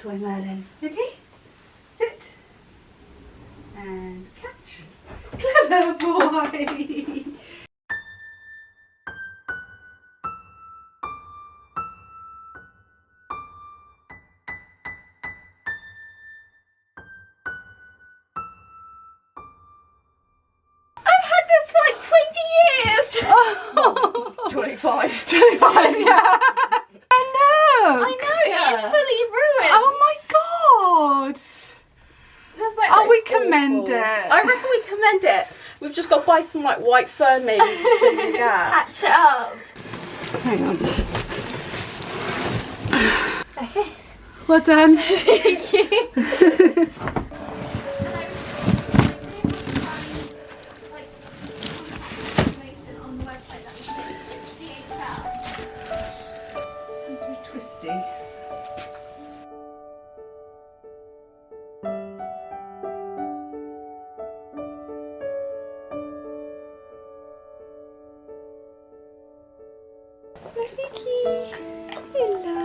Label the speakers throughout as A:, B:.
A: toy Merlin. Ready? Sit. And catch. Clever boy!
B: I've had this for like 20 years!
A: Oh.
B: 25.
A: 25, yeah. I know!
B: I know, it's fully ruined.
A: Oh my god!
B: Like,
A: Oh, we
B: awful.
A: commend it.
B: I reckon we commend it. We've just got to buy some like white fern maybe to fill the gap.
C: Patch it up.
A: Hang on.
C: Okay.
A: Well done.
C: Thank you.
A: Seems to be twisty. Rafiki, hello.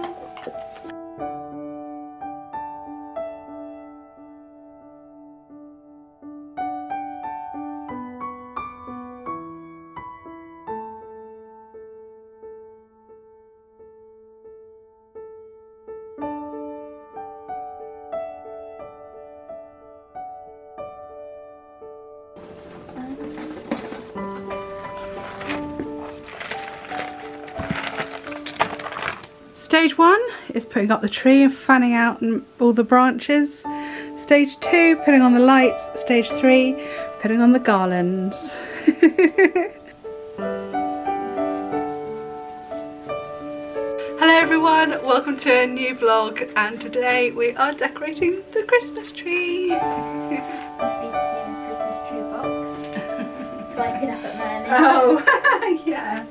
A: Stage 1 is putting up the tree and fanning out all the branches. Stage 2, putting on the lights. Stage 3, putting on the garlands. Hello everyone, welcome to a new vlog, and today we are decorating the Christmas tree.
C: Christmas tree box. Swiping up at Merlin.
A: Oh, yeah.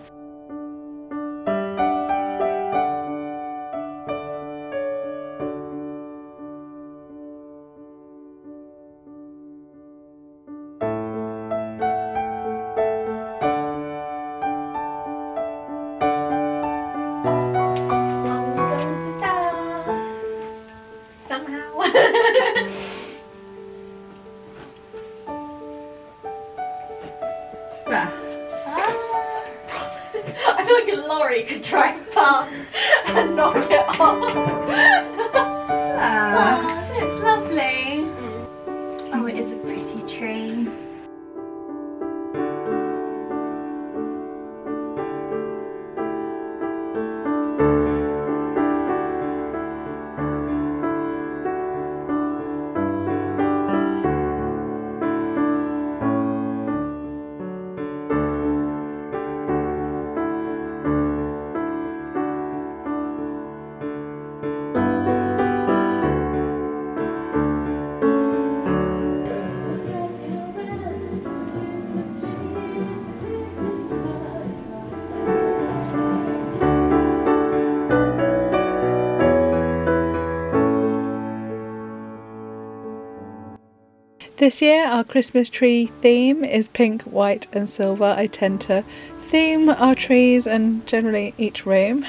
C: I feel like a lorry could drive past and knock it off. Oh, it's lovely. Oh, it is a pretty tree.
A: This year our Christmas tree theme is pink, white and silver. I tend to theme our trees and generally each room.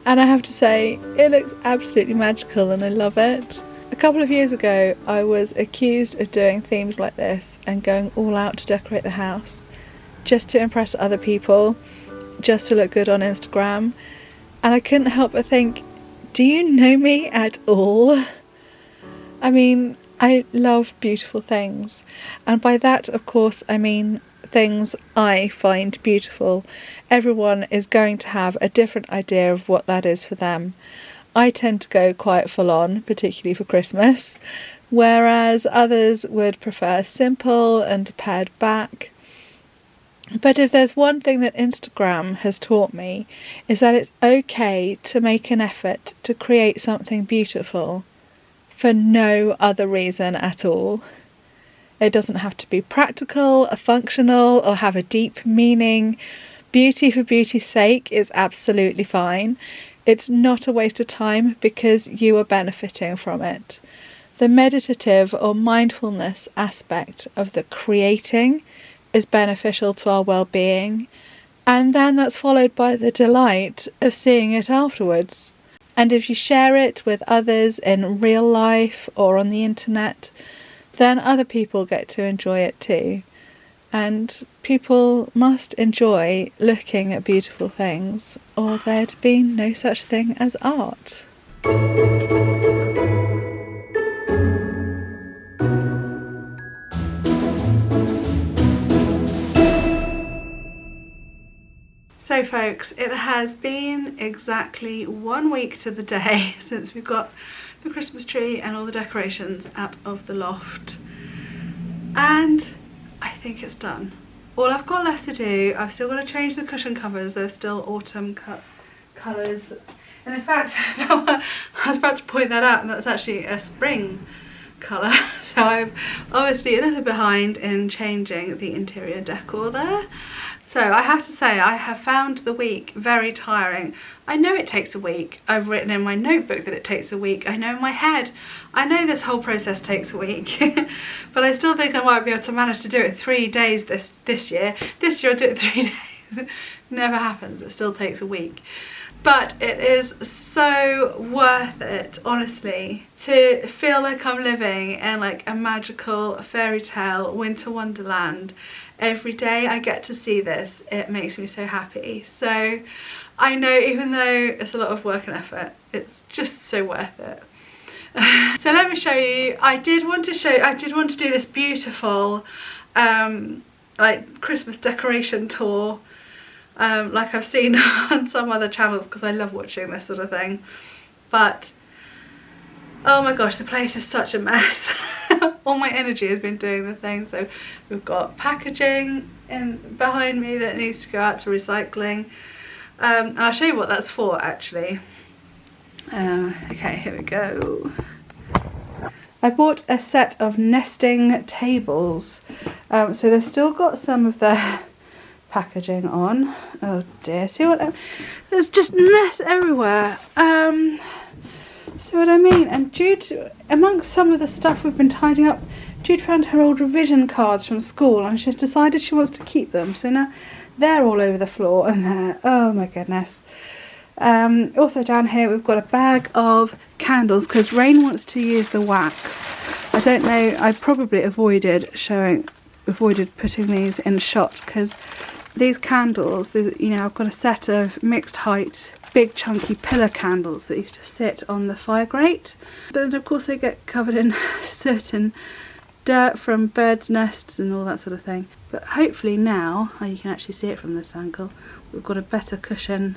A: And I have to say, it looks absolutely magical and I love it. A couple of years ago I was accused of doing themes like this and going all out to decorate the house just to impress other people, just to look good on Instagram. And I couldn't help but think, do you know me at all? I mean, I love beautiful things, and by that of course I mean things I find beautiful. Everyone is going to have a different idea of what that is for them. I tend to go quite full on, particularly for Christmas, whereas others would prefer simple and pared back. But if there's one thing that Instagram has taught me, is that it's okay to make an effort to create something beautiful for no other reason at all. It doesn't have to be practical or functional or have a deep meaning. Beauty for beauty's sake is absolutely fine. It's not a waste of time because you are benefiting from it. The meditative or mindfulness aspect of the creating is beneficial to our well-being, and then that's followed by the delight of seeing it afterwards. And if you share it with others in real life or on the internet, then other people get to enjoy it too. And people must enjoy looking at beautiful things, or there'd be no such thing as art. So folks, it has been exactly 1 week to the day since we've got the Christmas tree and all the decorations out of the loft, and I think it's done. All I've got left to do, I've still got to change the cushion covers. They're still autumn colours, and in fact I was about to point that out, and that's actually a spring colour. So I'm obviously a little behind in changing the interior decor there. So I have to say, I have found the week very tiring. I know it takes a week. I've written in my notebook that it takes a week. I know in my head, I know this whole process takes a week. But I still think I might be able to manage to do it 3 days this year. This year I'll do it 3 days. Never happens, it still takes a week. But it is so worth it, honestly, to feel like I'm living in like a magical fairy tale winter wonderland. Every day I get to see this, it makes me so happy. So I know, even though it's a lot of work and effort, it's just so worth it. So let me show you. I did want to do this beautiful like Christmas decoration tour, like I've seen on some other channels, because I love watching this sort of thing. But oh my gosh, the place is such a mess. All my energy has been doing the thing. So we've got packaging behind me that needs to go out to recycling. And I'll show you what that's for actually. Okay, here we go. I bought a set of nesting tables. So they've still got some of their packaging on. Oh dear, see what there's just mess everywhere. See what I mean? And Jude, amongst some of the stuff we've been tidying up, Jude found her old revision cards from school, and she's decided she wants to keep them. So now they're all over the floor and there. Oh my goodness. Also down here we've got a bag of candles, because Rain wants to use the wax. I don't know, I probably avoided putting these in shot, because these candles, you know, I've got a set of mixed height big chunky pillar candles that used to sit on the fire grate, but then of course they get covered in certain dirt from birds' nests and all that sort of thing. But hopefully now, oh, you can actually see it from this angle, we've got a better cushion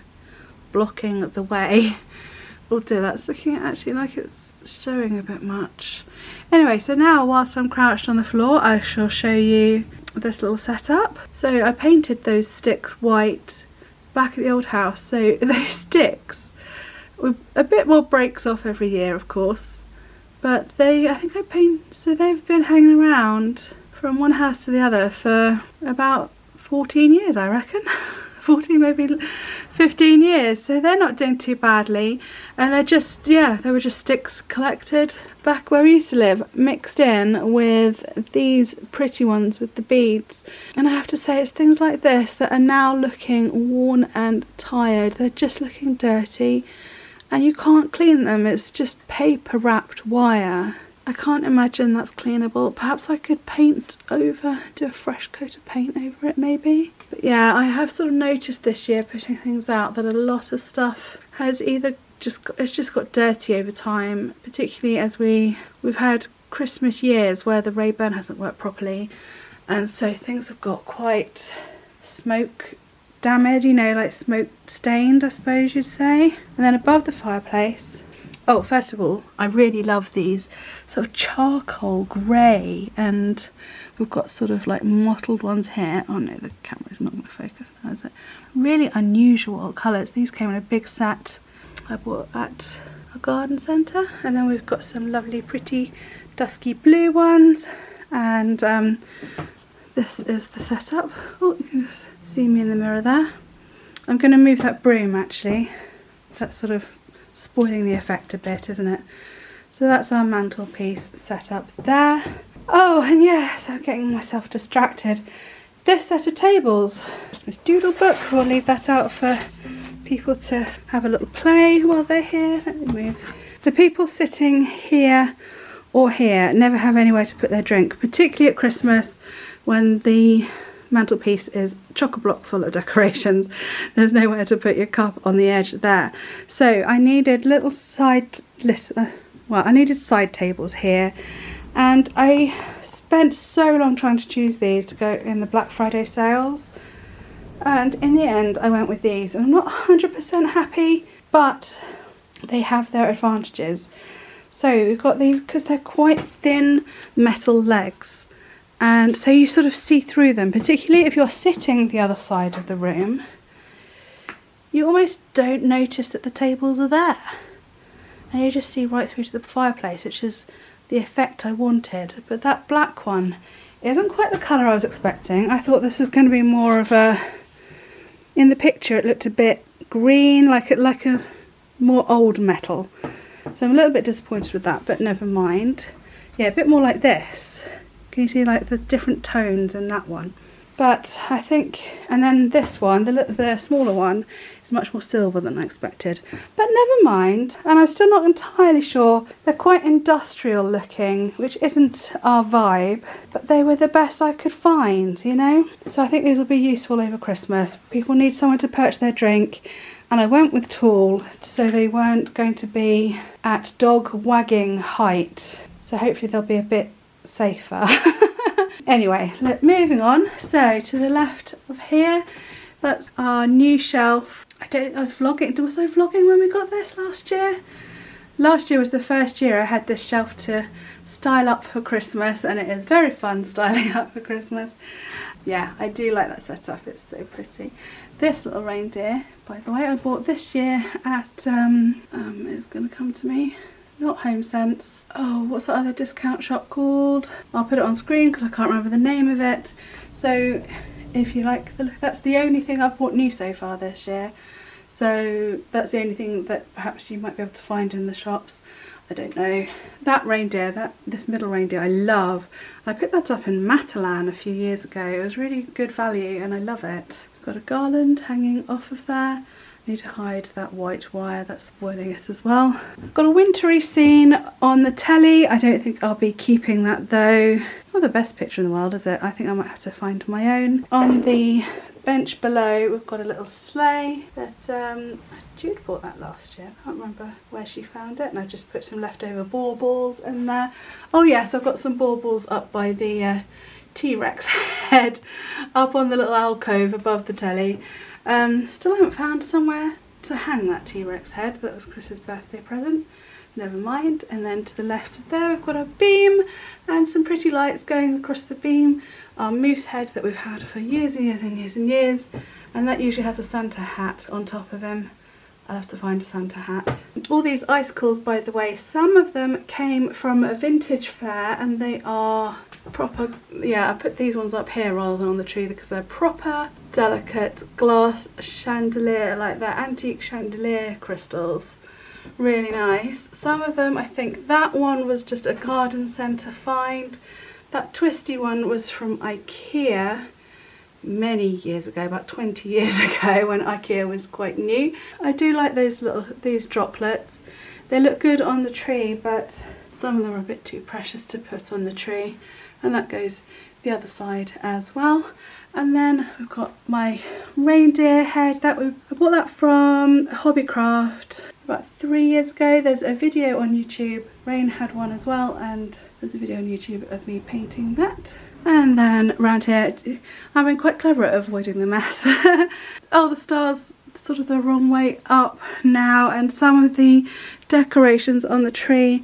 A: blocking the way. Although that's looking actually like it's showing a bit much. Anyway, so now whilst I'm crouched on the floor, I shall show you this little setup. So I painted those sticks white back at the old house. So those sticks, with a bit more breaks off every year of course, but so they've been hanging around from one house to the other for about 14 years I reckon. 14, maybe 15 years, so they're not doing too badly. And they're just, yeah, they were just sticks collected back where we used to live, mixed in with these pretty ones with the beads. And I have to say, it's things like this that are now looking worn and tired. They're just looking dirty and you can't clean them. It's just paper wrapped wire. I can't imagine that's cleanable. Perhaps I could do a fresh coat of paint over it maybe. But yeah, I have sort of noticed this year putting things out that a lot of stuff has either just got dirty over time, particularly as we've had Christmas years where the Ray-Ban hasn't worked properly, and so things have got quite smoke damaged, you know, like smoke stained I suppose you'd say. And then above the fireplace, oh, first of all, I really love these sort of charcoal grey, and we've got sort of like mottled ones here. Oh no, the camera's not going to focus now, is it? Really unusual colours. These came in a big set I bought at a garden centre. And then we've got some lovely pretty dusky blue ones, and this is the setup. Oh, you can just see me in the mirror there. I'm going to move that broom actually. That's sort of spoiling the effect a bit, isn't it? So that's our mantelpiece set up there. Oh, and yes, I'm getting myself distracted. This set of tables, Christmas doodle book, we'll leave that out for people to have a little play while they're here. Let me move. The people sitting here or here never have anywhere to put their drink, particularly at Christmas when the mantelpiece is chock-a-block full of decorations. There's nowhere to put your cup on the edge there. So I needed I needed side tables here, and I spent so long trying to choose these to go in the Black Friday sales, and in the end I went with these, and I'm not 100% happy, but they have their advantages. So we've got these because they're quite thin metal legs, and so you sort of see through them, particularly if you're sitting the other side of the room. You almost don't notice that the tables are there, and you just see right through to the fireplace, which is the effect I wanted. But that black one isn't quite the colour I was expecting. I thought this was going to be more of a, in the picture it looked a bit green, like a more old metal. So I'm a little bit disappointed with that, but never mind. Yeah, a bit more like this. Can you see like the different tones in that one? But I think, and then this one, the smaller one, is much more silver than I expected. But never mind, and I'm still not entirely sure. They're quite industrial looking, which isn't our vibe, but they were the best I could find, you know? So I think these will be useful over Christmas. People need somewhere to perch their drink, and I went with tall, so they weren't going to be at dog wagging height. So hopefully they'll be a bit safer. Anyway, moving on. So to the left of here, that's our new shelf. I was vlogging. Was I vlogging when we got this last year? Last year was the first year I had this shelf to style up for Christmas, and it is very fun styling up for Christmas. Yeah, I do like that setup. It's so pretty. This little reindeer, by the way, I bought this year at it's going to come to me. Not Home Sense. Oh, what's that other discount shop called? I'll put it on screen because I can't remember the name of it. So if you like the look, that's the only thing I've bought new so far this year. So that's the only thing that perhaps you might be able to find in the shops. I don't know. That reindeer, this middle reindeer, I love. I picked that up in Matalan a few years ago. It was really good value and I love it. Got a garland hanging off of there. Need to hide that white wire, that's spoiling it as well. Got a wintry scene on the telly. I don't think I'll be keeping that though. Not the best picture in the world, is it? I think I might have to find my own. On the bench below we've got a little sleigh that Jude bought that last year. I can't remember where she found it, and I've just put some leftover baubles in there. Oh yes, I've got some baubles up by the T-Rex head, up on the little alcove above the telly. Still haven't found somewhere to hang that T-Rex head. That was Chris's birthday present. Never mind. And then to the left of there we've got a beam and some pretty lights going across the beam. Our moose head that we've had for years and years and years and years, and that usually has a Santa hat on top of him. I'll have to find a Santa hat. All these icicles, by the way, some of them came from a vintage fair and they are proper, yeah, I put these ones up here rather than on the tree because they're proper delicate glass chandelier, like they're antique chandelier crystals. Really nice. Some of them, I think that one was just a garden centre find. That twisty one was from IKEA many years ago, about 20 years ago, when IKEA was quite new. I do like these droplets. They look good on the tree, but some of them are a bit too precious to put on the tree, and that goes the other side as well. And then we've got my reindeer head I bought that from Hobbycraft about 3 years ago. There's a video on YouTube. Rain had one as well, and there's a video on YouTube of me painting that. And then around here, I've been quite clever at avoiding the mess. Oh, the stars sort of the wrong way up now, and some of the decorations on the tree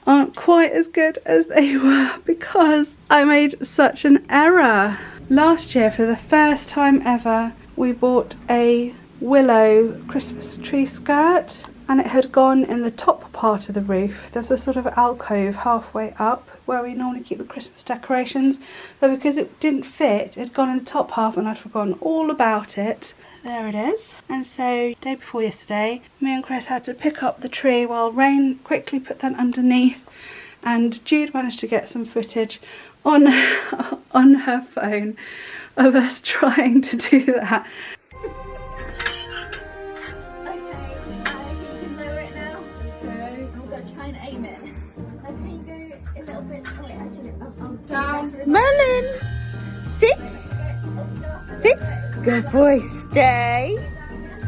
A: aren't quite as good as they were because I made such an error. Last year, for the first time ever, we bought a willow Christmas tree skirt, and it had gone in the top part of the roof. There's a sort of alcove halfway up where we normally keep the Christmas decorations, but because it didn't fit, it had gone in the top half and I'd forgotten all about it. There it is. And so, day before yesterday, me and Chris had to pick up the tree while Rain quickly put that underneath, and Jude managed to get some footage on her phone of us trying to do that.
B: Sit. Good boy. Stay.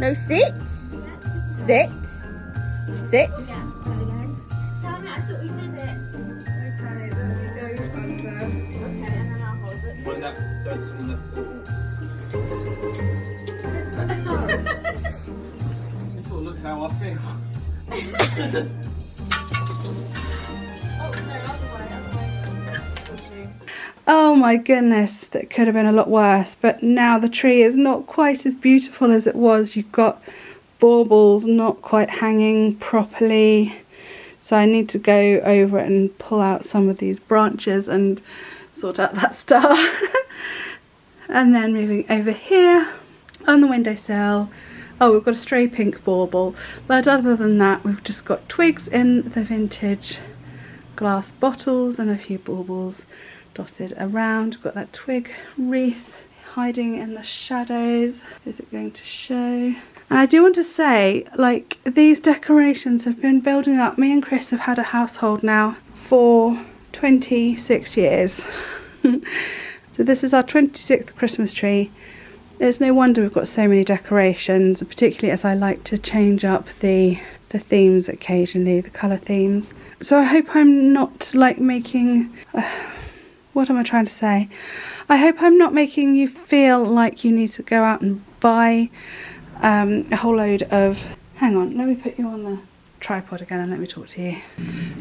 B: No, sit. Sit. Sit.
C: Damn it, I thought we did it.
A: Okay, there we go, Fanta.
C: Okay, and then I'll hold it.
D: Well, don't swing the This sort of looks how I feel.
A: Oh my goodness, that could have been a lot worse, but now the tree is not quite as beautiful as it was. You've got baubles not quite hanging properly, so I need to go over it and pull out some of these branches and sort out that star. And then moving over here on the windowsill, oh, we've got a stray pink bauble, but other than that we've just got twigs in the vintage glass bottles and a few baubles dotted around. We've got that twig wreath hiding in the shadows. Is it going to show? And I do want to say, like, these decorations have been building up. Me and Chris have had a household now for 26 years. So this is our 26th Christmas tree. It's no wonder we've got so many decorations, particularly as I like to change up the themes occasionally, the colour themes. So I hope I'm not like making... what am I trying to say? I hope I'm not making you feel like you need to go out and buy a whole load of... Hang on, let me put you on the tripod again and let me talk to you.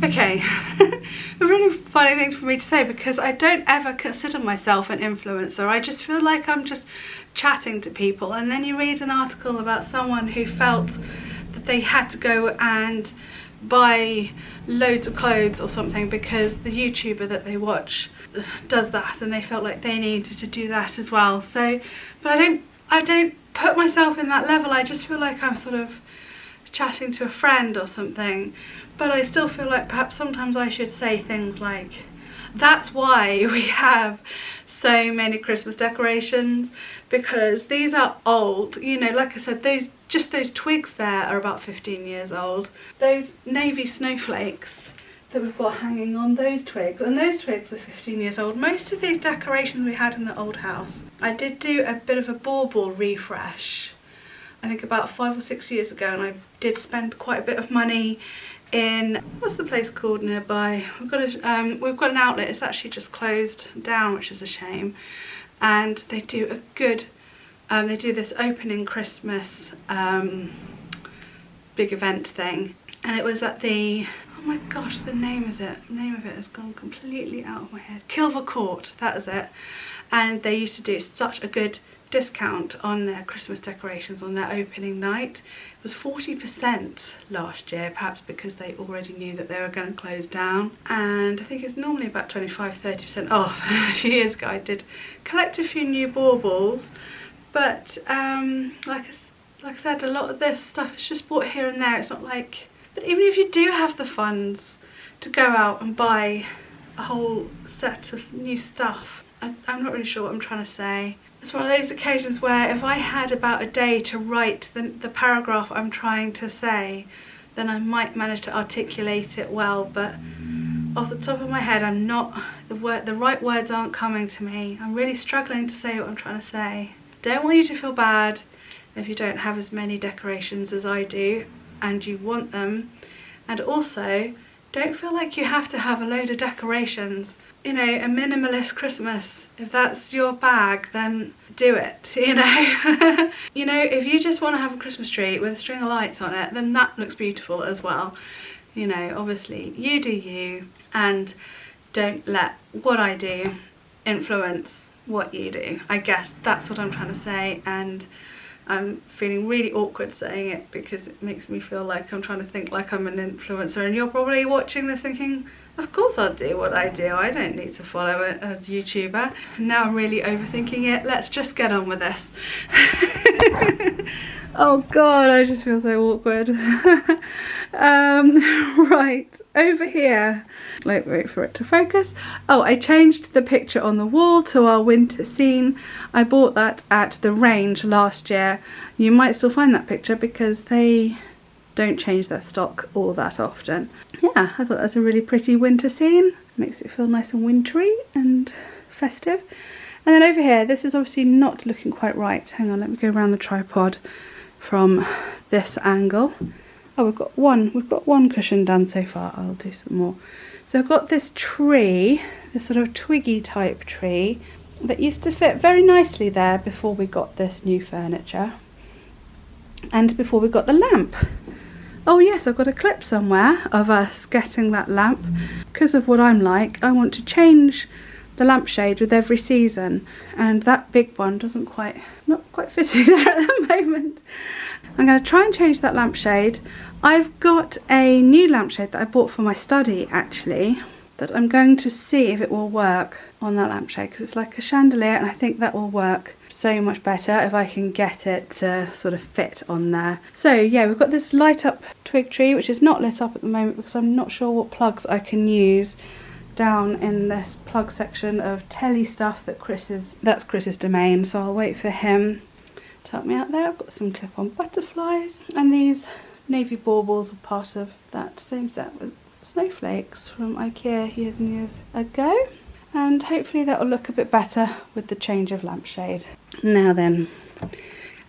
A: Okay, a really funny thing for me to say, because I don't ever consider myself an influencer. I just feel like I'm just chatting to people, and then you read an article about someone who felt that they had to go and buy loads of clothes or something because the YouTuber that they watch does that, and they felt like they needed to do that as well. So, but I don't put myself in that level. I just feel like I'm sort of chatting to a friend or something, but I still feel like perhaps sometimes I should say things like, that's why we have so many Christmas decorations, because these are old. You know, like I said, those twigs there are about 15 years old. Those navy snowflakes that we've got hanging on those twigs, and those twigs are 15 years old. Most of these decorations we had in the old house. I did do a bit of a bauble refresh, I think about 5 or 6 years ago, and I did spend quite a bit of money in, what's the place called nearby? We've got an outlet. It's actually just closed down, which is a shame. And they do a good, they do this opening Christmas big event thing, and it was at the, oh my gosh, the name of it has gone completely out of my head. Kilver Court, that is it. And they used to do such a good discount on their Christmas decorations on their opening night. It was 40% last year, perhaps because they already knew that they were going to close down, and I think it's normally about 25-30% off. A few years ago I did collect a few new baubles, but like I said, a lot of this stuff is just bought here and there. It's not like, but even if you do have the funds to go out and buy a whole set of new stuff, I'm not really sure what I'm trying to say. It's one of those occasions where if I had about a day to write the paragraph I'm trying to say, then I might manage to articulate it well, but off the top of my head I'm not, the right words aren't coming to me. I'm really struggling to say what I'm trying to say. Don't want you to feel bad if you don't have as many decorations as I do and you want them, and also don't feel like you have to have a load of decorations. You know, a minimalist Christmas, if that's your bag, then do it, you know. You know, if you just want to have a Christmas tree with a string of lights on it, then that looks beautiful as well. You know, obviously you do you, and don't let what I do influence what you do. I guess that's what I'm trying to say, and I'm feeling really awkward saying it because it makes me feel like I'm trying to think like I'm an influencer, and you're probably watching this thinking, of course I'll do what I do. I don't need to follow a YouTuber. Now I'm really overthinking it. Let's just get on with this. Oh God, I just feel so awkward. Right, over here. Wait for it to focus. Oh, I changed the picture on the wall to our winter scene. I bought that at the Range last year. You might still find that picture because they don't change their stock all that often. Yeah, I thought that was a really pretty winter scene. Makes it feel nice and wintry and festive. And then over here, this is obviously not looking quite right. Hang on, let me go around the tripod from this angle. Oh, we've got one cushion done so far. I'll do some more. So I've got this tree, this sort of twiggy type tree that used to fit very nicely there before we got this new furniture and before we got the lamp. Oh yes, I've got a clip somewhere of us getting that lamp. Because of what I'm like, I want to change the lampshade with every season, and that big one not quite fitting there at the moment. I'm going to try and change that lampshade. I've got a new lampshade that I bought for my study actually, that I'm going to see if it will work on that lampshade, because it's like a chandelier and I think that will work so much better if I can get it to sort of fit on there. So yeah, we've got this light up twig tree which is not lit up at the moment because I'm not sure what plugs I can use down in this plug section of telly stuff that's Chris's domain, so I'll wait for him to help me out there. I've got some clip-on butterflies, and these navy baubles are part of that same set with snowflakes from IKEA years and years ago, and hopefully that will look a bit better with the change of lampshade. Now then,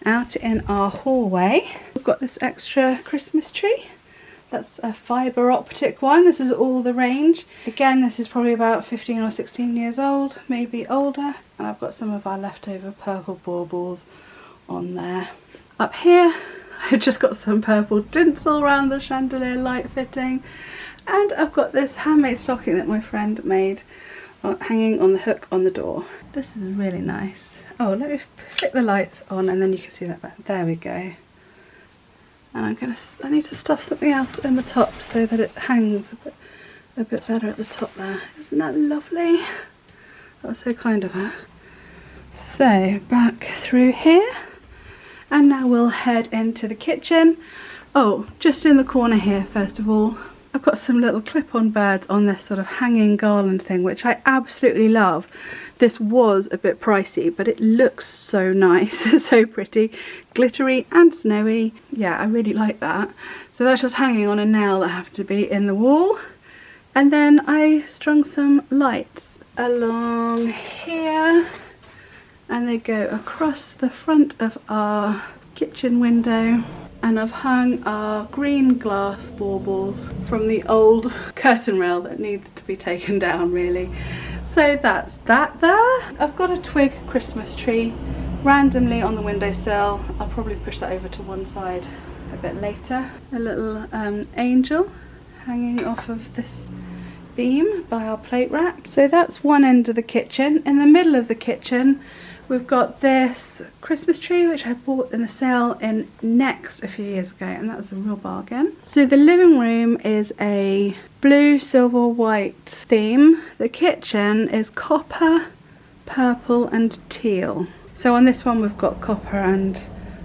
A: out in our hallway we've got this extra Christmas tree. That's a fibre optic one. This is all the range. Again, this is probably about 15 or 16 years old, maybe older. And I've got some of our leftover purple baubles on there. Up here, I've just got some purple tinsel around the chandelier light fitting. And I've got this handmade stocking that my friend made hanging on the hook on the door. This is really nice. Oh, let me flick the lights on and then you can see that back. There we go. And I need to stuff something else in the top so that it hangs a bit better at the top there. Isn't that lovely? That was so kind of her. So back through here, and now we'll head into the kitchen. Oh, just in the corner here, first of all, I've got some little clip-on birds on this sort of hanging garland thing, which I absolutely love. This was a bit pricey, but it looks so nice. It's so pretty, glittery and snowy. Yeah, I really like that. So that's just hanging on a nail that happened to be in the wall. And then I strung some lights along here, and they go across the front of our kitchen window. And I've hung our green glass baubles from the old curtain rail that needs to be taken down really. So that's that there. I've got a twig Christmas tree randomly on the windowsill. I'll probably push that over to one side a bit later. A little angel hanging off of this beam by our plate rack. So that's one end of the kitchen. In the middle of the kitchen we've got this Christmas tree which I bought in the sale in Next a few years ago, and that was a real bargain. So the living room is a blue, silver, white theme. The kitchen is copper, purple and teal. So on this one we've got copper and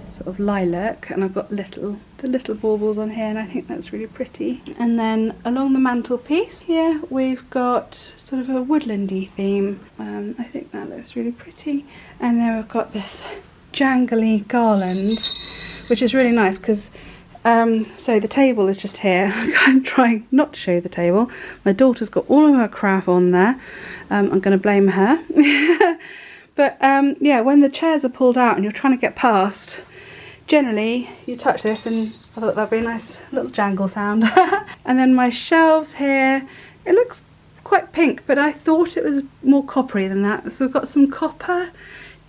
A: sort of lilac, and I've got the little baubles on here, and I think that's really pretty. And then along the mantelpiece here we've got sort of a woodlandy theme. I think that looks really pretty. And then we've got this jangly garland, which is really nice because so the table is just here. I'm trying not to show the table. My daughter's got all of her crap on there. I'm going to blame her. But yeah, when the chairs are pulled out and you're trying to get past, generally you touch this, and I thought that'd be a nice little jangle sound. And then my shelves here, it looks quite pink, but I thought it was more coppery than that. So we've got some copper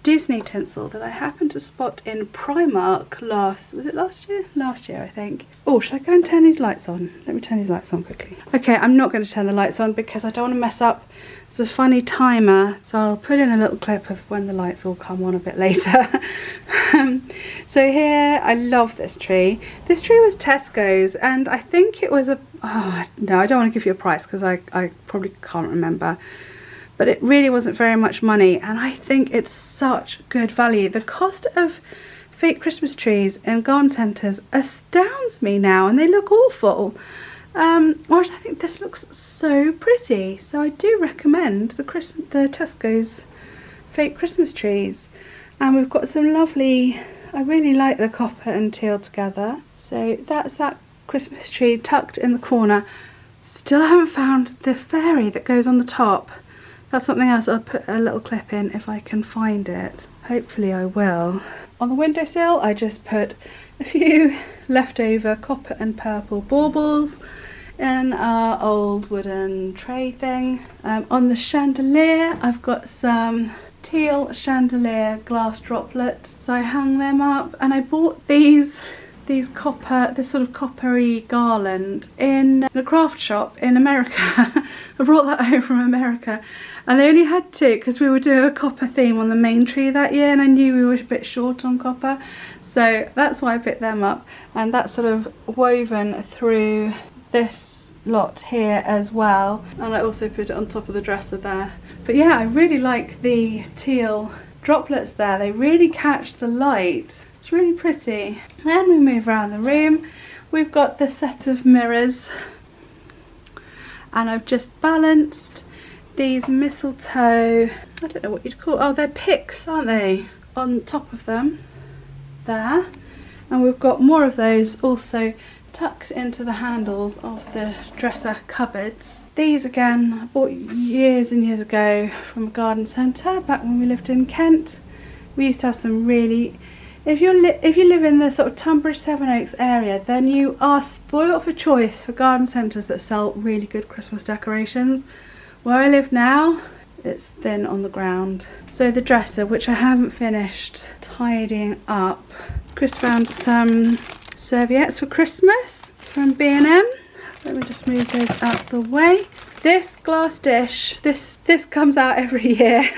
A: Disney tinsel that I happened to spot in Primark last year? Last year, I think. Oh, should I go and turn these lights on? Let me turn these lights on quickly. Okay, I'm not going to turn the lights on because I don't want to mess up. It's a funny timer, so I'll put in a little clip of when the lights all come on a bit later. So here, I love this tree. This tree was Tesco's, and I think it was no, I don't want to give you a price because I probably can't remember. But it really wasn't very much money, and I think it's such good value. The cost of fake Christmas trees in garden centres astounds me now, and they look awful. Whereas I think this looks so pretty. So I do recommend the Tesco's fake Christmas trees. And we've got some lovely, I really like the copper and teal together. So that's that Christmas tree tucked in the corner. Still haven't found the fairy that goes on the top. That's something else. I'll put a little clip in if I can find it. Hopefully I will. On the windowsill I just put a few leftover copper and purple baubles in our old wooden tray thing. On the chandelier I've got some teal chandelier glass droplets, so I hung them up, and I bought these copper, this sort of coppery garland in a craft shop in America. I brought that home from America, and they only had 2 because we were doing a copper theme on the main tree that year, and I knew we were a bit short on copper, so that's why I picked them up. And that's sort of woven through this lot here as well, and I also put it on top of the dresser there. But yeah, I really like the teal droplets there. They really catch the light. It's really pretty. Then we move around the room. We've got the set of mirrors, and I've just balanced these mistletoe, I don't know what you'd call, oh, they're picks, aren't they, on top of them there. And we've got more of those also tucked into the handles of the dresser cupboards. These again I bought years and years ago from a garden centre back when we lived in Kent. We used to have some really, if you live in the sort of Tunbridge Sevenoaks area, then you are spoilt for choice for garden centres that sell really good Christmas decorations. Where I live now, it's thin on the ground. So the dresser, which I haven't finished tidying up, Chris found some serviettes for Christmas from B&M. Let me just move those out the way. This glass dish, this comes out every year.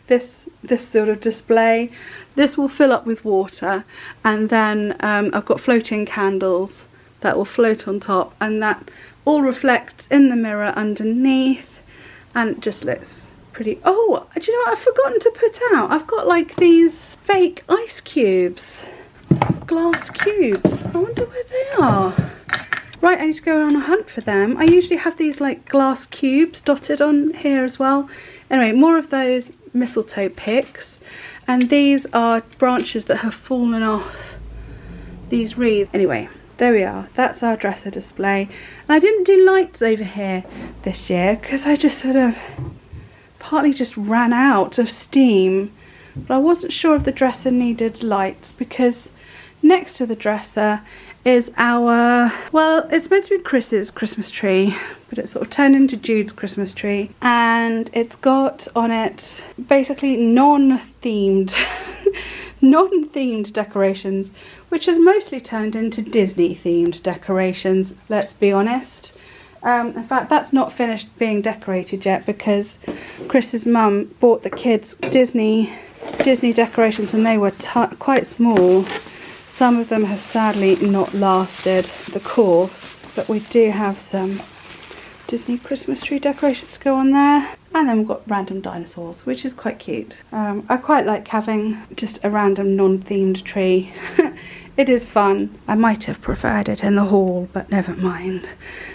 A: this sort of display. This will fill up with water, and then I've got floating candles that will float on top, and that all reflects in the mirror underneath, and it just looks pretty. Oh, do you know what I've forgotten to put out? I've got like these fake ice cubes. Glass cubes. I wonder where they are. Right, I need to go on a hunt for them. I usually have these like glass cubes dotted on here as well. Anyway, more of those mistletoe picks, and these are branches that have fallen off these wreaths. Anyway, there we are. That's our dresser display. And I didn't do lights over here this year because I just sort of partly just ran out of steam, but I wasn't sure if the dresser needed lights because next to the dresser is our, well, it's meant to be Chris's Christmas tree, but it's sort of turned into Jude's Christmas tree, and it's got on it basically non-themed decorations, which has mostly turned into Disney themed decorations, let's be honest. In fact, that's not finished being decorated yet because Chris's mum bought the kids Disney decorations when they were quite small. Some of them have sadly not lasted the course, but we do have some Disney Christmas tree decorations to go on there. And then we've got random dinosaurs, which is quite cute. I quite like having just a random non-themed tree. It is fun. I might have preferred it in the hall, but never mind.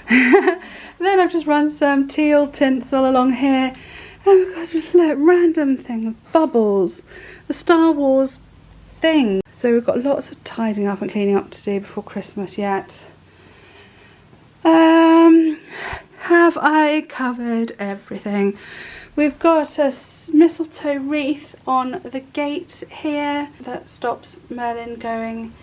A: Then I've just run some teal tinsel along here. And we've got just random things, bubbles, the Star Wars thing. So we've got lots of tidying up and cleaning up to do before Christmas yet. Have I covered everything? We've got a mistletoe wreath on the gate here that stops Merlin going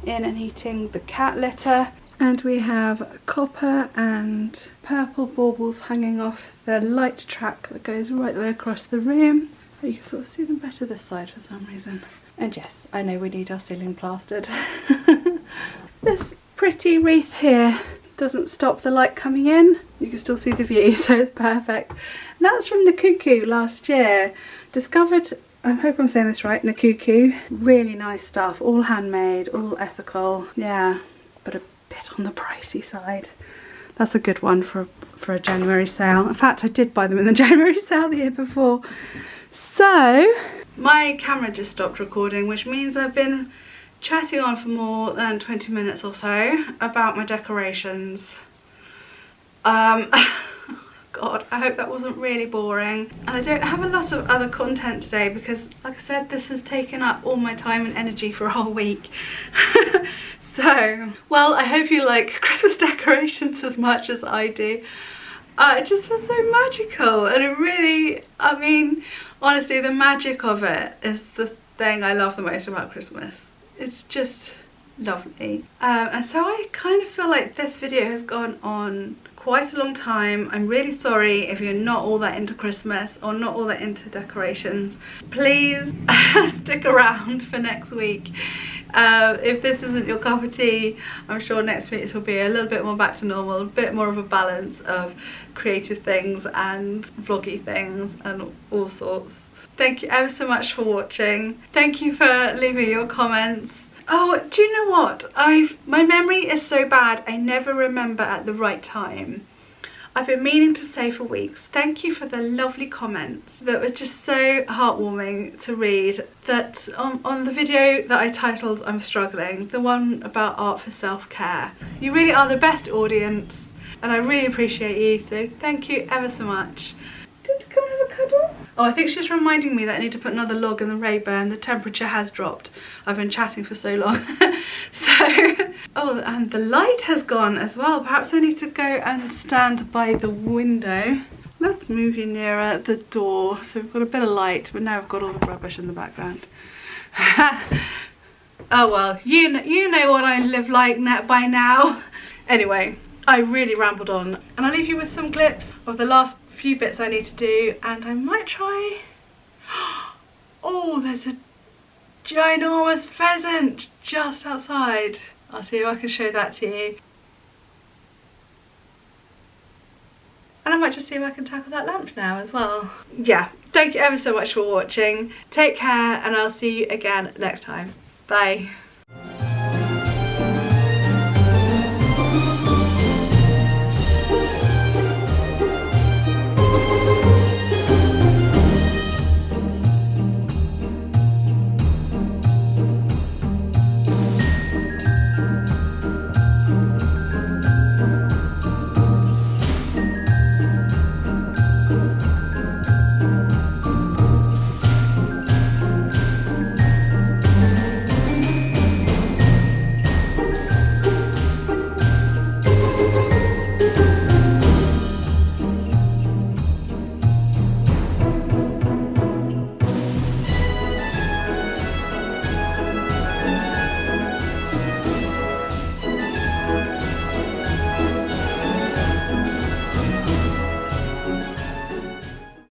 A: in and eating the cat litter. And we have copper and purple baubles hanging off the light track that goes right the way across the room. You can sort of see them better this side for some reason. And yes, I know we need our ceiling plastered. This pretty wreath here doesn't stop the light coming in. You can still see the view, so it's perfect. And that's from Nakuku last year. Discovered, I hope I'm saying this right, Nakuku. Really nice stuff, all handmade, all ethical. Yeah, but a bit on the pricey side. That's a good one for a January sale. In fact, I did buy them in the January sale the year before. So, my camera just stopped recording, which means I've been chatting on for more than 20 minutes or so about my decorations. God, I hope that wasn't really boring. And I don't have a lot of other content today because, like I said, this has taken up all my time and energy for a whole week. So, well, I hope you like Christmas decorations as much as I do. It just feels so magical, and it really, I mean, honestly, the magic of it is the thing I love the most about Christmas. It's just lovely. And so I kind of feel like this video has gone on quite a long time. I'm really sorry if you're not all that into Christmas or not all that into decorations. Please stick around for next week. If this isn't your cup of tea, I'm sure next week will be a little bit more back to normal, a bit more of a balance of creative things and vloggy things and all sorts. Thank you ever so much for watching. Thank you for leaving your comments. Oh, do you know what? My memory is so bad, I never remember at the right time. I've been meaning to say for weeks, thank you for the lovely comments that were just so heartwarming to read. That on the video that I titled I'm Struggling, the one about art for self-care. You really are the best audience and I really appreciate you, so thank you ever so much. Did you come have a cuddle? Oh, I think she's reminding me that I need to put another log in the Ray-Ban. The temperature has dropped. I've been chatting for so long. Oh, and the light has gone as well. Perhaps I need to go and stand by the window. Let's move you nearer the door. So we've got a bit of light, but now we've got all the rubbish in the background. Oh well, you know what I live like by now. Anyway, I really rambled on, and I'll leave you with some clips of the last few bits I need to do, and I might try. Oh, there's a ginormous pheasant just outside. I'll see if I can show that to you. And I might just see if I can tackle that lamp now as well. Yeah, thank you ever so much for watching. Take care, and I'll see you again next time. Bye.